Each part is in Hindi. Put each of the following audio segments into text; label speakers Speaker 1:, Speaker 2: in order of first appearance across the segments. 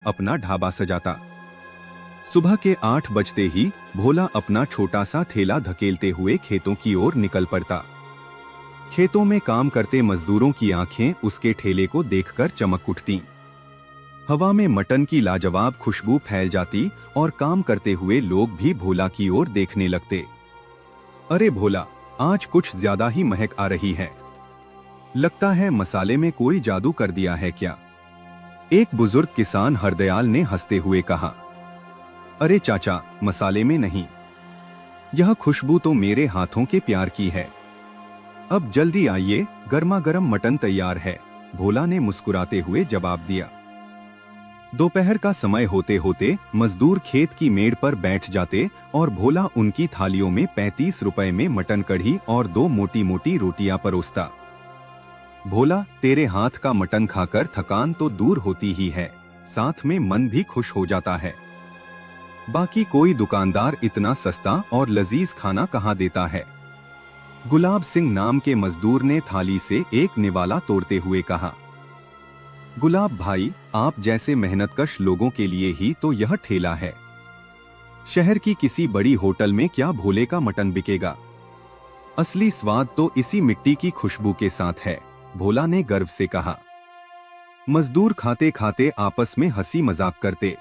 Speaker 1: अपना ढाबा सजाता। सुबह के 8 बजते ही भोला अपना छोटा सा थैला धकेलते हुए खेतों की ओर निकल पड़ता। खेतों में काम करते मजदूरों की आंखें उसके ठेले को देखकर चमक उठती। हवा में मटन की लाजवाब खुशबू फैल जाती और काम करते हुए लोग भी भोला की ओर देखने लगते। अरे भोला, आज कुछ ज्यादा ही महक आ रही है। लगता है मसाले में कोई जादू कर दिया है क्या? एक बुजुर्ग किसान हरदयाल ने हंसते हुए कहा। अरे चाचा, मसाले में नहीं, यह खुशबू तो मेरे हाथों के प्यार की है। अब जल्दी आइए, गर्मा गर्म मटन तैयार है, भोला ने मुस्कुराते हुए जवाब दिया। दोपहर का समय होते होते मजदूर खेत की मेड़ पर बैठ जाते और भोला उनकी थालियों में 35 रुपए में मटन कढ़ी और 2 मोटी मोटी रोटियां परोसता। भोला, तेरे हाथ का मटन खाकर थकान तो दूर होती ही है, साथ में मन भी खुश हो जाता है। बाकी कोई दुकानदार इतना सस्ता और लजीज खाना कहाँ देता है? गुलाब सिंह नाम के मजदूर ने थाली से एक निवाला तोड़ते हुए कहा। गुलाब भाई, आप जैसे मेहनतकश लोगों के लिए ही तो यह ठेला है। शहर की किसी बड़ी होटल में क्या भोले का मटन बिकेगा? असली स्वाद तो इसी मिट्टी की खुशबू के साथ है, भोला ने गर्व से कहा। मजदूर खाते खाते आपस में हंसी मजाक करते।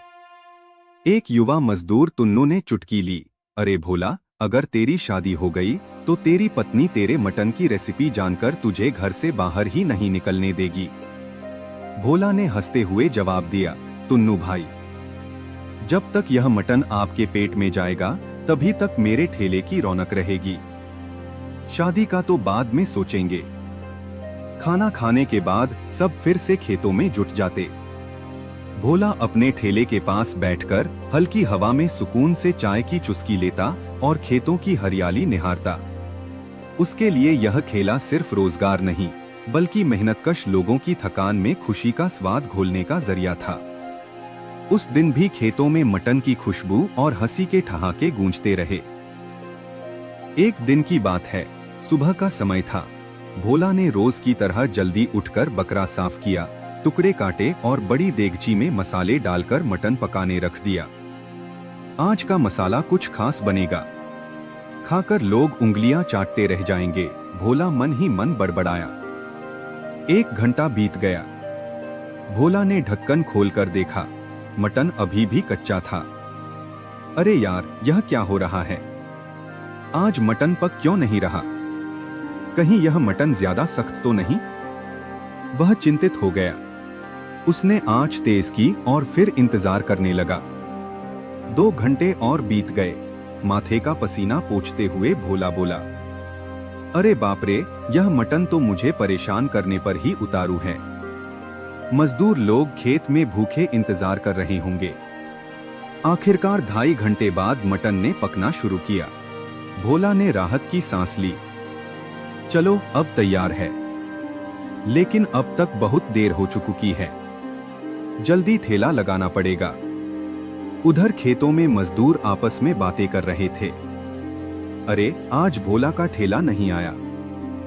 Speaker 1: एक युवा मजदूर तुन्नू ने चुटकी ली। अरे भोला, अगर तेरी शादी हो गई तो तेरी पत्नी तेरे मटन की रेसिपी जानकर तुझे घर से बाहर ही नहीं निकलने देगी। भोला ने हंसते हुए जवाब दिया। तुन्नू भाई, जब तक यह मटन आपके पेट में जाएगा तभी तक मेरे ठेले की रौनक रहेगी। शादी का तो बाद में सोचेंगे। खाना खाने के बाद सब फिर से खेतों में जुट जाते। भोला अपने ठेले के पास बैठकर हल्की हवा में सुकून से चाय की चुस्की लेता और खेतों की हरियाली निहारता। उसके लिए यह खेला सिर्फ रोजगार नहीं, बल्कि मेहनतकश लोगों की थकान में खुशी का स्वाद घोलने का जरिया था। उस दिन भी खेतों में मटन की खुशबू और हंसी के ठहाके गूंजते रहे। एक दिन की बात है, सुबह का समय था। भोला ने रोज की तरह जल्दी उठकर बकरा साफ किया, टुकड़े काटे और बड़ी देगची में मसाले डालकर मटन पकाने रख दिया। आज का मसाला कुछ खास बनेगा, खाकर लोग उंगलियां चाटते रह जाएंगे, भोला मन ही मन बड़बड़ाया। 1 घंटा बीत गया। भोला ने ढक्कन खोलकर देखा, मटन अभी भी कच्चा था। अरे यार, यह क्या हो रहा है? आज मटन पक क्यों नहीं रहा? कहीं यह मटन ज्यादा सख्त तो नहीं? वह चिंतित हो गया। उसने आंच तेज की और फिर इंतजार करने लगा। 2 घंटे और बीत गए। माथे का पसीना पोंछते हुए भोला बोला, अरे बाप रे, यह मटन तो मुझे परेशान करने पर ही उतारू है। मजदूर लोग खेत में भूखे इंतजार कर रहे होंगे। आखिरकार 2.5 घंटे बाद मटन ने पकना शुरू किया। भोला ने राहत की सांस ली। चलो, अब तैयार है। लेकिन अब तक बहुत देर हो चुकी है, जल्दी ठेला लगाना पड़ेगा। उधर खेतों में मजदूर आपस में बातें कर रहे थे। अरे, आज भोला का ठेला नहीं आया।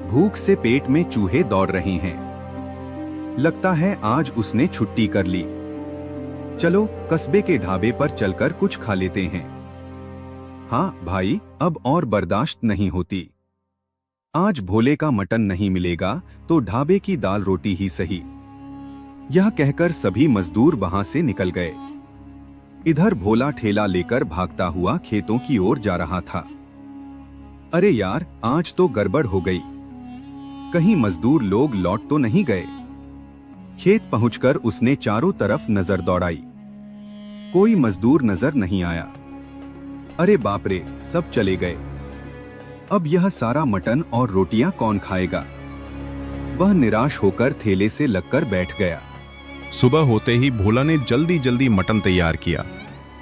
Speaker 1: भूख से पेट में चूहे दौड़ रहे हैं। लगता है आज उसने छुट्टी कर ली। चलो, कस्बे के ढाबे पर चलकर कुछ खा लेते हैं। हाँ भाई, अब और बर्दाश्त नहीं होती। आज भोले का मटन नहीं मिलेगा तो ढाबे की दाल रोटी ही सही। यह कहकर सभी मजदूर वहां से निकल गए। इधर भोला ठेला लेकर भागता हुआ खेतों की ओर जा रहा था। अरे यार, आज तो गड़बड़ हो गई। कहीं मजदूर लोग लौट तो नहीं गए? खेत पहुंचकर उसने चारों तरफ नजर दौड़ाई। कोई मजदूर नजर नहीं आया। अरे बाप रे, सब चले गए। अब यह सारा मटन और रोटियां कौन खाएगा? वह निराश होकर थैले से लगकर बैठ गया।
Speaker 2: सुबह होते ही भोला ने जल्दी जल्दी मटन तैयार किया,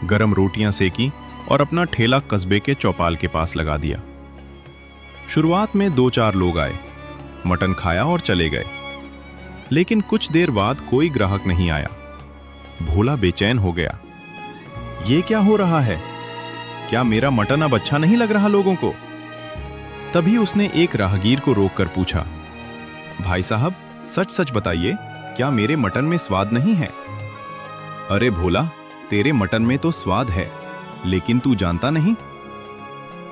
Speaker 2: गरम रोटियां सेकी और अपना ठेला कस्बे के चौपाल के पास लगा दिया। शुरुआत में 2-4 लोग आए, मटन खाया और चले गए। लेकिन कुछ देर बाद कोई ग्राहक नहीं आया। भोला बेचैन हो गया। ये क्या हो रहा है? क्या मेरा मटन अब अच्छा नहीं लग रहा लोगों को? तभी उसने एक राहगीर को रोककर पूछा, भाई साहब, सच सच बताइए, क्या मेरे मटन में स्वाद नहीं है? अरे भोला, तेरे मटन में तो स्वाद है, लेकिन तू जानता नहीं,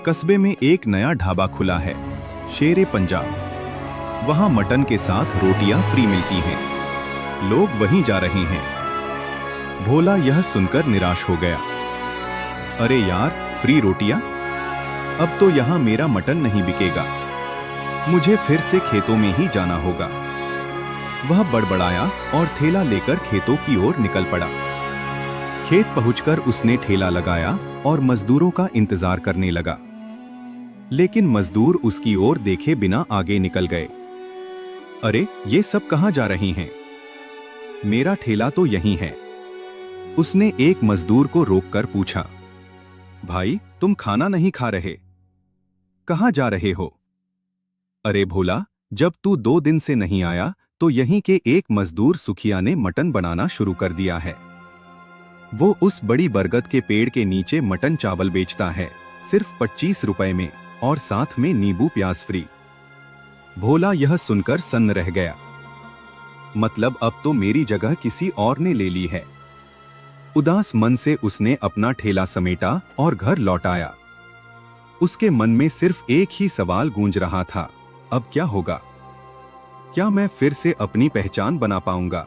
Speaker 2: कस्बे में एक नया ढाबा खुला है, शेरे पंजाब। वहां मटन के साथ रोटियां फ्री मिलती हैं। लोग वहीं जा रहे हैं। भोला यह सुनकर निराश हो गया। अरे यार, फ्री रोटियां? अब तो यहां मेरा मटन नहीं बिकेगा। मुझे फिर से खेतों में ही जाना होगा। वह बड़बड़ाया और थैला लेकर खेतों की ओर निकल पड़ा। खेत पहुंचकर उसने ठेला लगाया और मजदूरों का इंतजार करने लगा। लेकिन मजदूर उसकी ओर देखे बिना आगे निकल गए। अरे, ये सब कहां जा रहे हैं? मेरा ठेला तो यहीं है। उसने एक मजदूर को रोककर पूछा, भाई, तुम खाना नहीं खा रहे? कहां जा रहे हो? अरे भोला, जब तू 2 दिन से नहीं आया तो यहीं के एक मजदूर सुखिया ने मटन बनाना शुरू कर दिया है। वो उस बड़ी बरगद के पेड़ के नीचे मटन चावल बेचता है, सिर्फ 25 रुपए में, और साथ में नींबू प्याज फ्री। भोला यह सुनकर सन्न रह गया। मतलब अब तो मेरी जगह किसी और ने ले ली है। उदास मन से उसने अपना ठेला समेटा और घर लौट आया। उसके मन में सिर्फ एक ही सवाल गूंज रहा था, अब क्या होगा? क्या मैं फिर से अपनी पहचान बना पाऊंगा?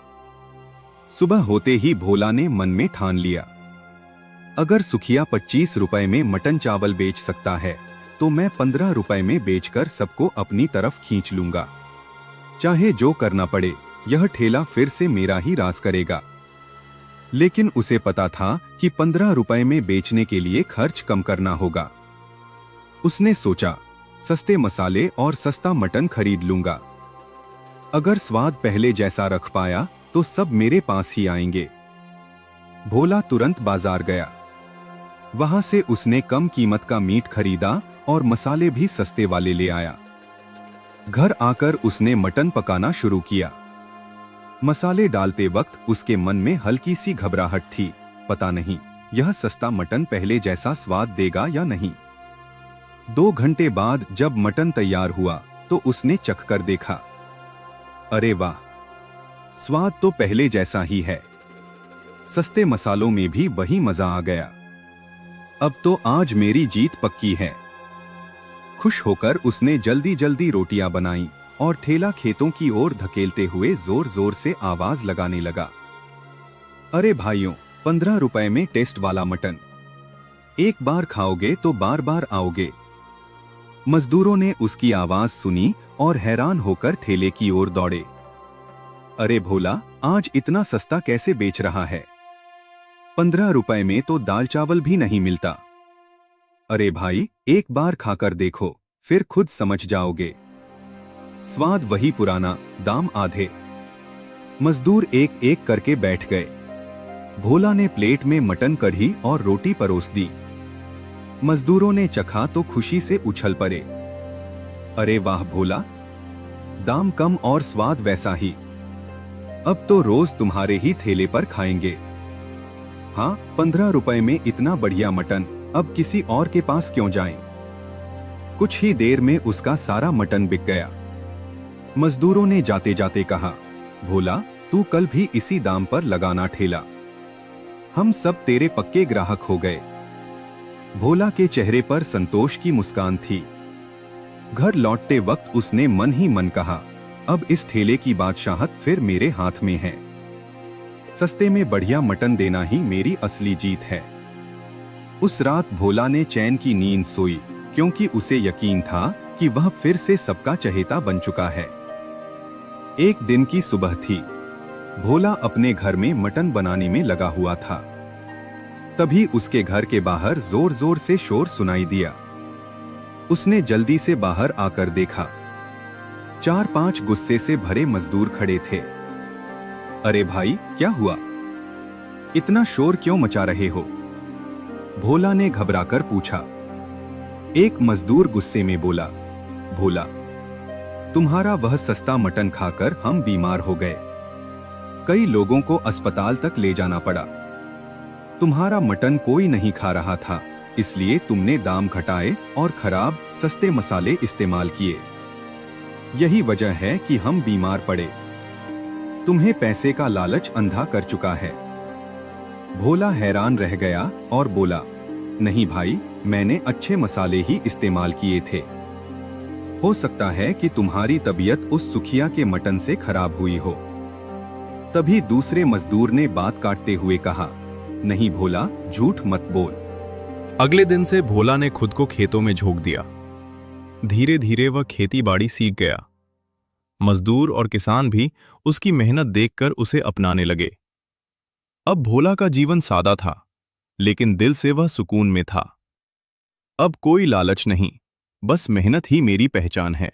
Speaker 2: सुबह होते ही भोला ने मन में ठान लिया, अगर सुखिया 25 रुपए में मटन चावल बेच सकता है तो मैं 15 रुपए में बेचकर सबको अपनी तरफ खींच लूंगा। चाहे जो करना पड़े, यह ठेला फिर से मेरा ही राज करेगा। लेकिन उसे पता था कि 15 रुपए में बेचने के लिए खर्च कम करना होगा। उसने सोचा, सस्ते मसाले और सस्ता मटन खरीद लूंगा। अगर स्वाद पहले जैसा रख पाया तो सब मेरे पास ही आएंगे। भोला तुरंत बाजार गया। वहां से उसने कम कीमत का मीट खरीदा और मसाले भी सस्ते वाले ले आया। घर आकर उसने मटन पकाना शुरू किया। मसाले डालते वक्त उसके मन में हल्की सी घबराहट थी, पता नहीं यह सस्ता मटन पहले जैसा स्वाद देगा या नहीं। 2 घंटे बाद जब मटन तैयार हुआ तो उसने चखकर देखा। अरे वाह, स्वाद तो पहले जैसा ही है। सस्ते मसालों में भी वही मजा आ गया। अब तो आज मेरी जीत पक्की है। खुश होकर उसने जल्दी जल्दी रोटियां बनाई और ठेला खेतों की ओर धकेलते हुए जोर जोर से आवाज लगाने लगा, अरे भाइयों, 15 रुपए में टेस्ट वाला मटन। एक बार खाओगे तो बार बार आओगे। मजदूरों ने उसकी आवाज सुनी और हैरान होकर ठेले की ओर दौड़े। अरे भोला, आज इतना सस्ता कैसे बेच रहा है? 15 रुपए में तो दाल चावल भी नहीं मिलता। अरे भाई, एक बार खाकर देखो, फिर खुद समझ जाओगे। स्वाद वही पुराना, दाम आधे। मजदूर एक एक करके बैठ गए। भोला ने प्लेट में मटन कढ़ी और रोटी परोस दी। मजदूरों ने चखा तो खुशी से उछल पड़े। अरे वाह भोला, दाम कम और स्वाद वैसा ही। अब तो रोज तुम्हारे ही ठेले पर खाएंगे। हाँ, 15 रुपए में इतना बढ़िया मटन, अब किसी और के पास क्यों जाएं? कुछ ही देर में उसका सारा मटन बिक गया। मजदूरों ने जाते जाते कहा, भोला, तू कल भी इसी दाम पर लगाना ठेला। हम सब तेरे पक्के ग्राहक हो गए। भोला के चेहरे पर संतोष की मुस्कान थी। घर लौटते वक्त उसने मन ही मन कहा, अब इस ठेले की बादशाहत फिर मेरे हाथ में है। सस्ते में बढ़िया मटन देना ही मेरी असली जीत है। उस रात भोला ने चैन की नींद सोई, क्योंकि उसे यकीन था कि वह फिर से सबका चहेता बन चुका है। एक दिन की सुबह थी। भोला अपने घर में मटन बनाने में लगा हुआ था। तभी उसके घर के बाहर जोर जोर से शोर सुनाई दिया। उसने जल्दी से बाहर आकर देखा। 4-5 गुस्से से भरे मजदूर खड़े थे। अरे भाई, क्या हुआ? इतना शोर क्यों मचा रहे हो? भोला ने घबराकर पूछा। एक मजदूर गुस्से में बोला, भोला, तुम्हारा वह सस्ता मटन खाकर हम बीमार हो गए। कई लोगों को अस्पताल तक ले जाना पड़ा। तुम्हारा मटन कोई नहीं खा रहा था, इसलिए तुमने दाम घटाए और खराब सस्ते मसाले इस्तेमाल किए। यही वजह है कि हम बीमार पड़े। तुम्हें पैसे का लालच अंधा कर चुका है।
Speaker 1: भोला हैरान रह गया और बोला, नहीं भाई, मैंने अच्छे मसाले ही इस्तेमाल किए थे। हो सकता है कि तुम्हारी तबीयत उस सुखिया के मटन से खराब हुई हो। तभी दूसरे मजदूर ने बात काटते हुए कहा, नहीं भोला, झूठ मत बोल।
Speaker 2: अगले दिन से भोला ने खुद को खेतों में झोंक दिया। धीरे धीरे वह खेती बाड़ी सीख गया। मजदूर और किसान भी उसकी मेहनत देखकर उसे अपनाने लगे। अब भोला का जीवन सादा था, लेकिन दिल से वह सुकून में था। अब कोई लालच नहीं, बस मेहनत ही मेरी पहचान है।